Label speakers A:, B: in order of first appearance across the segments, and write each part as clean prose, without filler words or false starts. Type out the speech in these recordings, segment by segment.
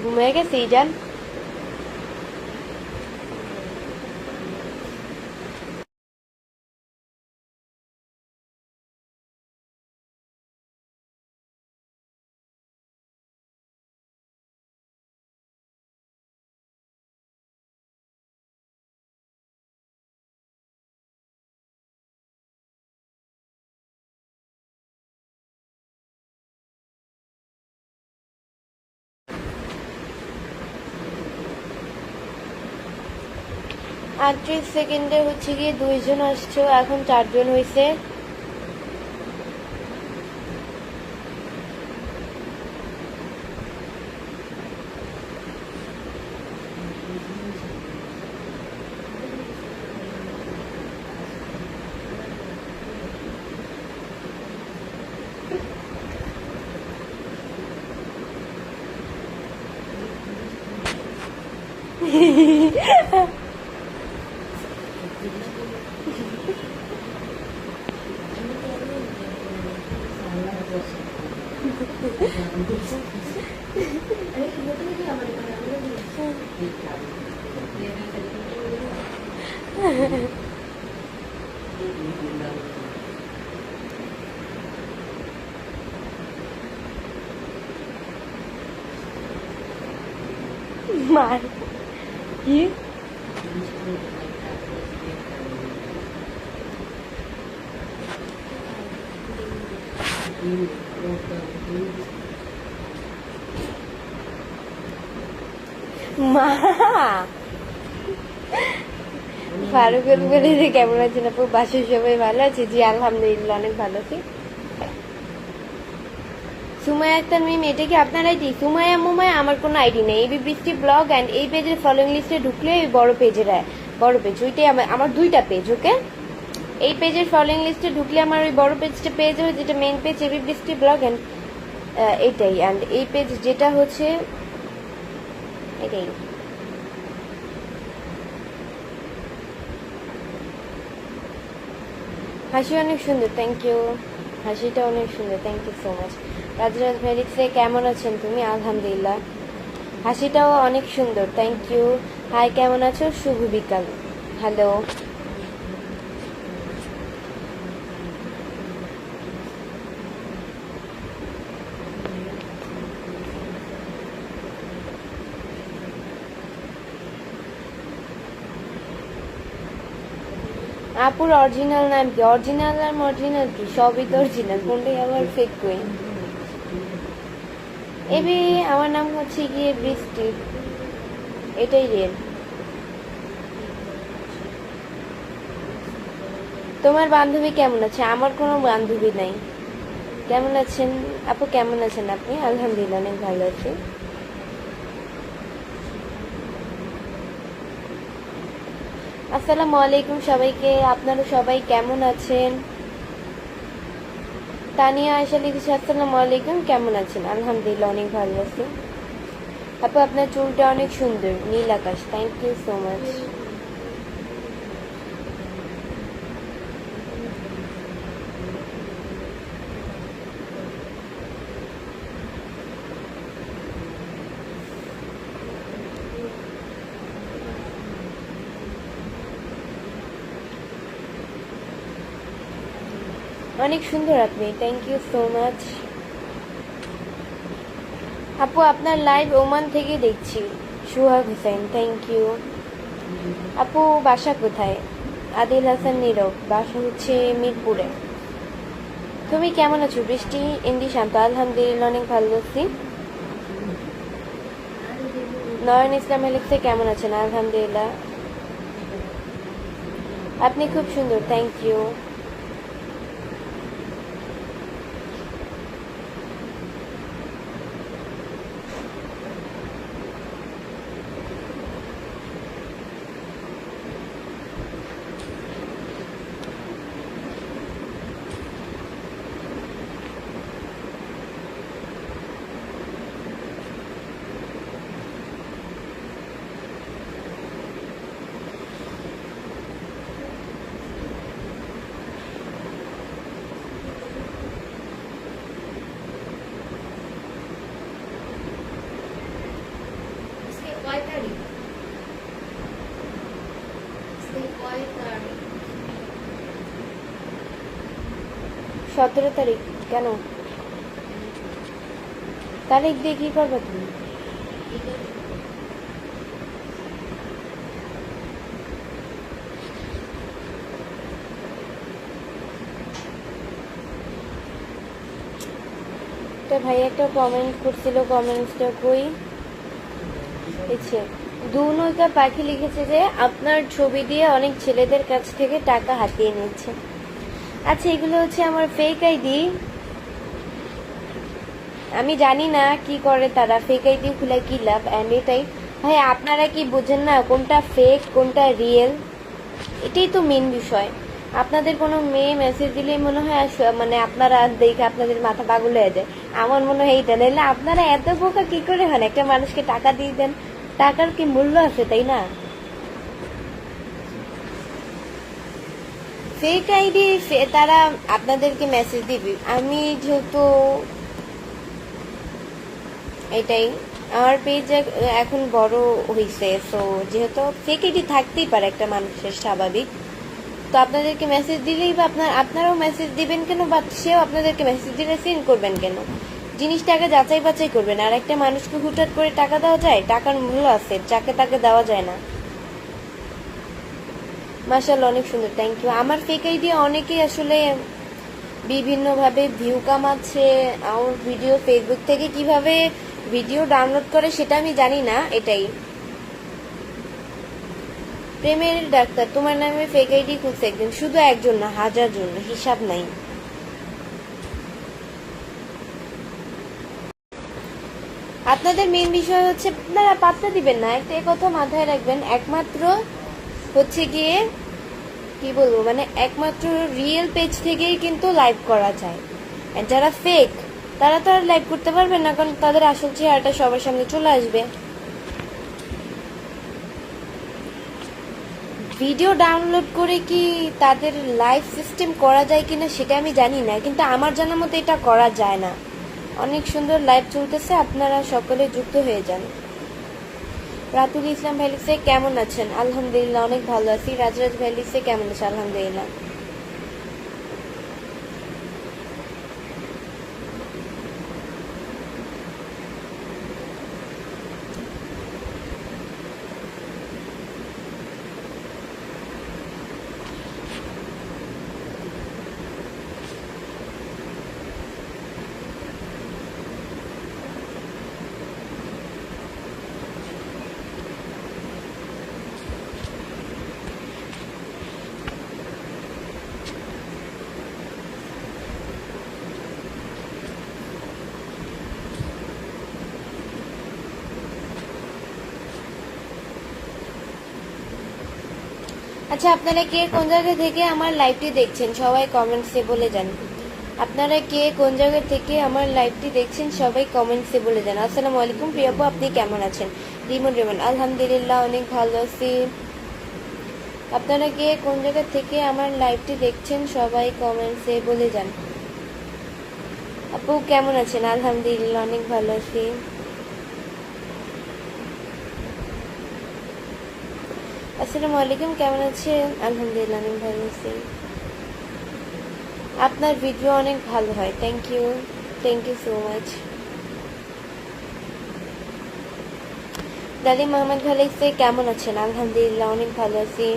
A: ঘুমিয়ে গেছে ইজান? আটত্রিশ সেকেন্ডে হচ্ছে গিয়ে 2 জন আসছো, এখন 4 জন হয়েছে। মার কি মা ফারুকের বলে যে কেমন আছেন আপু? বাসার সবাই ভালো আছে? জি আলহামদুলিল্লাহ অনেক ভালো আছি। সুমাইয়া আক্তার মিম, এটা কি আপনার আইডি? সুমাইয়া মুমাইয়া আমার কোনো আইডি নেই। এবি বৃষ্টি ব্লগ অ্যান্ড এই পেজের ফলোইং লিস্টে ঢুকলে বড় পেজের বড় পেজ ওইটাই আমার 2টা পেজ। ওকে, এই পেজের ফলোইং লিস্টে ঢুকলে আমার ওই বড় পেজটা পেয়ে যাবে, যেটা মেইন পেজ এবি বৃষ্টি ব্লগ অ্যান্ড এইটাই। অ্যান্ড এই পেজ যেটা হচ্ছে এটাই। হাসি অনেক সুন্দর, থ্যাংক ইউ। হাসিটা অনেক সুন্দর, thank you so much. Rajraj ভেরিক্সে কেমন আছেন তুমি? আলহামদুলিল্লাহ। হাসিটাও অনেক সুন্দর, থ্যাংক ইউ। হাই, কেমন আছো? শুভ বিকাল। হ্যালো। আপুর অরিজিনাল নাম কি? অরিজিনাল আর অরিজিনাল কি? সবই তো অরিজিনাল, কোনটাই আবার ফেক কই? এবি আমার নাম হচ্ছে গিয়ে বৃষ্টি, এটাই রিয়েল। তোমার বান্ধবী কেমন আছে? আমার কোনো বান্ধবী নাই। কেমন আছেন আপু? কেমন আছেন আপনি? আলহামদুলিল্লাহ অনেক ভালো আছি। আসসালামু আলাইকুম সবাইকে। আপনারা সবাই কেমন আছেন? তানিয়া আয়শা লিখেছে আসসালামু আলাইকুম, কেমন আছেন? আলহামদুলিল্লাহ অনেক ভালো আছি। আপু আপনার চুলটা অনেক সুন্দর, নীল আকাশ, থ্যাংক ইউ সো মাচ। অনেক সুন্দর আপনি, থ্যাংক ইউ সো মাচ। আপু আপনার লাইভ ওমান থেকে দেখছি। Suhag Hossain, thank you. আপু বাসা কোথায়? আদিল হাসান নীরব, বাসা হচ্ছে মিরপুরে। তুমি কেমন আছো? বৃষ্টি ইন্দি শান্ত, আলহামদুলিল্লাহ অনেক ভালো আছি। নয়ন ইসলাম লিখছে কেমন আছেন? আলহামদুলিল্লাহ। আপনি খুব সুন্দর, থ্যাংক ইউ। 17 তারিখ? কেন তারিখ দিয়ে কি করবে তুমি? ভাই একটা কমেন্ট করছিল, কমেন্টসটা কই? আচ্ছা, দু নৌকা পাখি লিখেছে যে আপনার ছবি দিয়ে অনেক ছেলেদের কাছ থেকে টাকা হাতিয়ে নিচ্ছে। আচ্ছা, এগুলো হচ্ছে আমার ফেক আইডি। আমি জানি না কি করে তারা, ফেক আইডি খুলে কি লাভ। অ্যান্ড এটাই ভাই, আপনারা কি বোঝেন না কোনটা ফেক কোনটা রিয়েল? এটাই তো মেন বিষয়। আপনাদের কোনো মেয়ে মেসেজ দিলেই মনে হয় মানে আপনারা দেখে আপনাদের মাথা পাগল হয়ে যায়। আমার মনে হয় এইটা, নাহলে আপনারা এত বোকা কি করে হন? একটা মানুষকে টাকা দিয়ে দেন, টাকার কি মূল্য আছে, তাই না? ফেক আইডি তারা আপনাদেরকে মেসেজ দিবে। আমি যেহেতু এটাই, আমার পেজ এখন বড় হইছে, সো যেহেতু ফেক আইডি থাকতেই পারে একটা মানুষের, স্বাভাবিক। তো আপনাদেরকে মেসেজ দিলেই বা আপনারাও মেসেজ দিবেন কেন, বা সেও আপনাদেরকে মেসেজ দিলে সিন করবেন কেন? জিনিসটা আগে যাচাই বাছাই করবেন। আর একটা মানুষকে হুটহাট করে টাকা দেওয়া যায়? টাকার মূল্য আছে, যাকে তাকে দেওয়া যায় না। মাশাআল্লাহ, অনেক সুন্দর, থ্যাংক ইউ। আমার ফেক আইডি অনেকেই আসলে বিভিন্নভাবে ভিউ কামাচ্ছে। আমার ভিডিও ফেসবুক থেকে কিভাবে ভিডিও ডাউনলোড করে সেটা আমি জানি না। এটাই প্রেমের ডাক্তার তোমার নামে ফেক আইডি খুলছে একদিন, শুধু একজন না, হাজার জন, হিসাব নাই। আপনাদের মেন বিষয় হচ্ছে আপনারা পাত্তা দিবেন না, একটা কথা মাথায় রাখবেন। একমাত্র হচ্ছে গিয়ে কি বলবো, মানে একমাত্র রিয়েল পেজ থেকেই কিন্তু লাইভ করা যায়। আর যারা ফেক তারা তো আর লাইভ করতে পারবে না, কারণ তাদের আসল চেহারাটা সবার সামনে চলে আসবে। ভিডিও ডাউনলোড করে কি তাদের লাইভ সিস্টেম করা যায় কিনা সেটা আমি জানি না, কিন্তু আমার জানার মতো এটা করা যায় না। অনেক সুন্দর লাইভ চলতেছে, আপনারা সকলে যুক্ত হয়ে যান। রাতুল ইসলাম ভ্যালিসে কেমন আছেন? আলহামদুলিল্লাহ, অনেক ভালো আছি। রাজরাজ ভ্যালিসে কেমন আছে? আলহামদুলিল্লাহ। আচ্ছা, আপনারা কে কোন জায়গা থেকে আমার লাইভটি দেখছেন সবাই কমেন্টসে বলে যান। আপনারা কে কোন জায়গা থেকে আমার লাইভটি দেখছেন সবাই কমেন্টসে বলে যান। আসসালামু আলাইকুম প্রিয় আপু, আপনি কেমন আছেন? রিমন, আলহামদুলিল্লাহ, অনেক ভালো আছি। আপনারা কে কোন জায়গা থেকে আমার লাইভটি দেখছেন সবাই কমেন্টসে বলে যান। আপু কেমন আছেন? আলহামদুলিল্লাহ, অনেক ভালো আছি। আসসালামু আলাইকুম, কেমন আছেন? আলহামদুলিল্লাহ, অনেক ভালো আছি। আপনার ভিডিও অনেক ভালো হয়, thank you, thank you so much. দাদি মোহাম্মদ ভালাইসে কেমন আছেন? আলহামদুলিল্লাহ, অনেক ভালো আছি।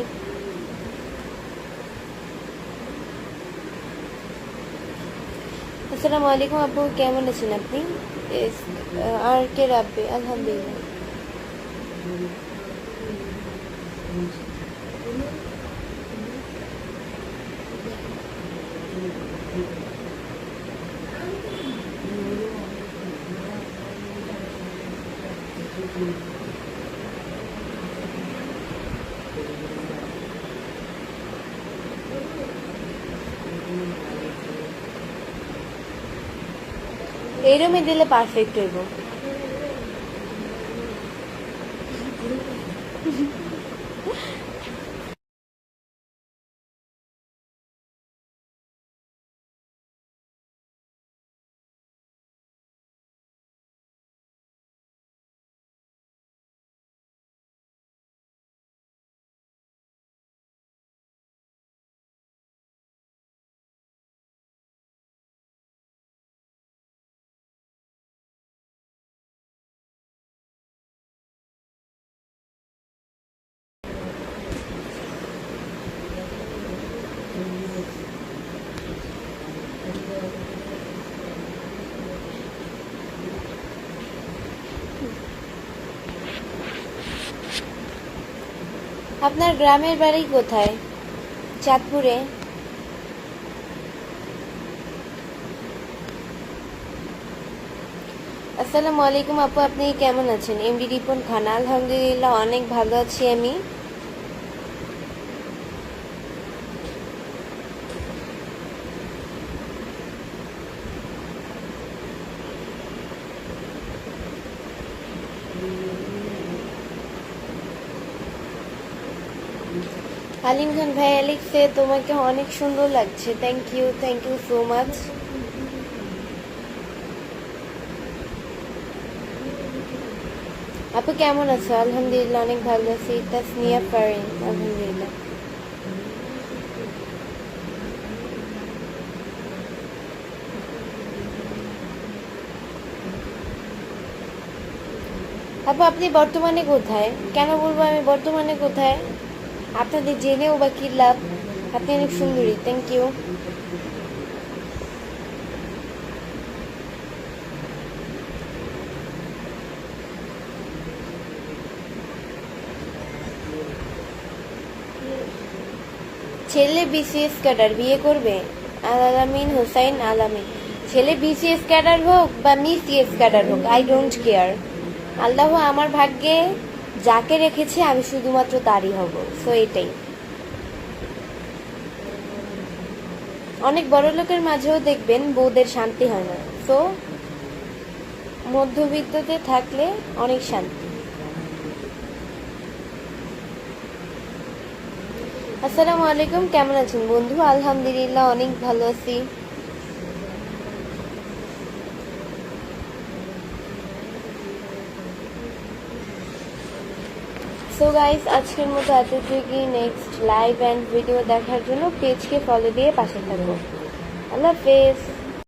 A: আসসালামু আলাইকুম আপু, কেমন আছেন আপনি? আর কে রাব্বে? আলহামদুলিল্লাহ। এই রুমে দিলে পারফেক্ট হইব। আপনার গ্রামের বাড়ি কোথায়? চাঁদপুরে। আসসালামু আলাইকুম আপু, আপনি কেমন আছেন? এমডি রিপন খান। আলহামদুলিল্লাহ অনেক ভালো আছি আমি। আলিম খান ভাই লিখছে তোমাকে অনেক সুন্দর লাগছে। Thank you so much. আপু কেমন আছো? আলহামদুলিল্লাহ অনেক ভালো আছি। তাসনিয়া ফারিন। আলহামদুলিল্লাহ। আপু আপনি বর্তমানে কোথায়? কেন বলবো আমি বর্তমানে কোথায়? আপনাদের জেনেও বা কি লাভ? আপনি অনেক সুন্দরী। Thank you. ছেলে বিসিএস ক্যাডার, বিয়ে করবে? আলামিন হোসাইন আলামিন। ছেলে বিসিএস ক্যাডার হোক বা মিসিএস ক্যাডার হোক, আই ডোন্ট কেয়ার। আল্লাহ আমার ভাগ্যে যাকে রেখেছে আমি শুধুমাত্র তারই হব। সো এটাই। অনেক বড় লোকের মাঝেও দেখবেন বউদের শান্তি হয় না। সো মধ্যবিত্ততে থাকলে অনেক শান্তি। আসসালামু আলাইকুম, কেমন আছেন বন্ধু? আলহামদুলিল্লাহ অনেক ভালো আছি। সো গাইস, আজকের মতো এতটুকুই। নেক্সট লাইভ অ্যান্ড ভিডিও দেখার জন্য পেজকে ফলো দিয়ে পাশে থাকবো। আল্লাহ হাফেজ।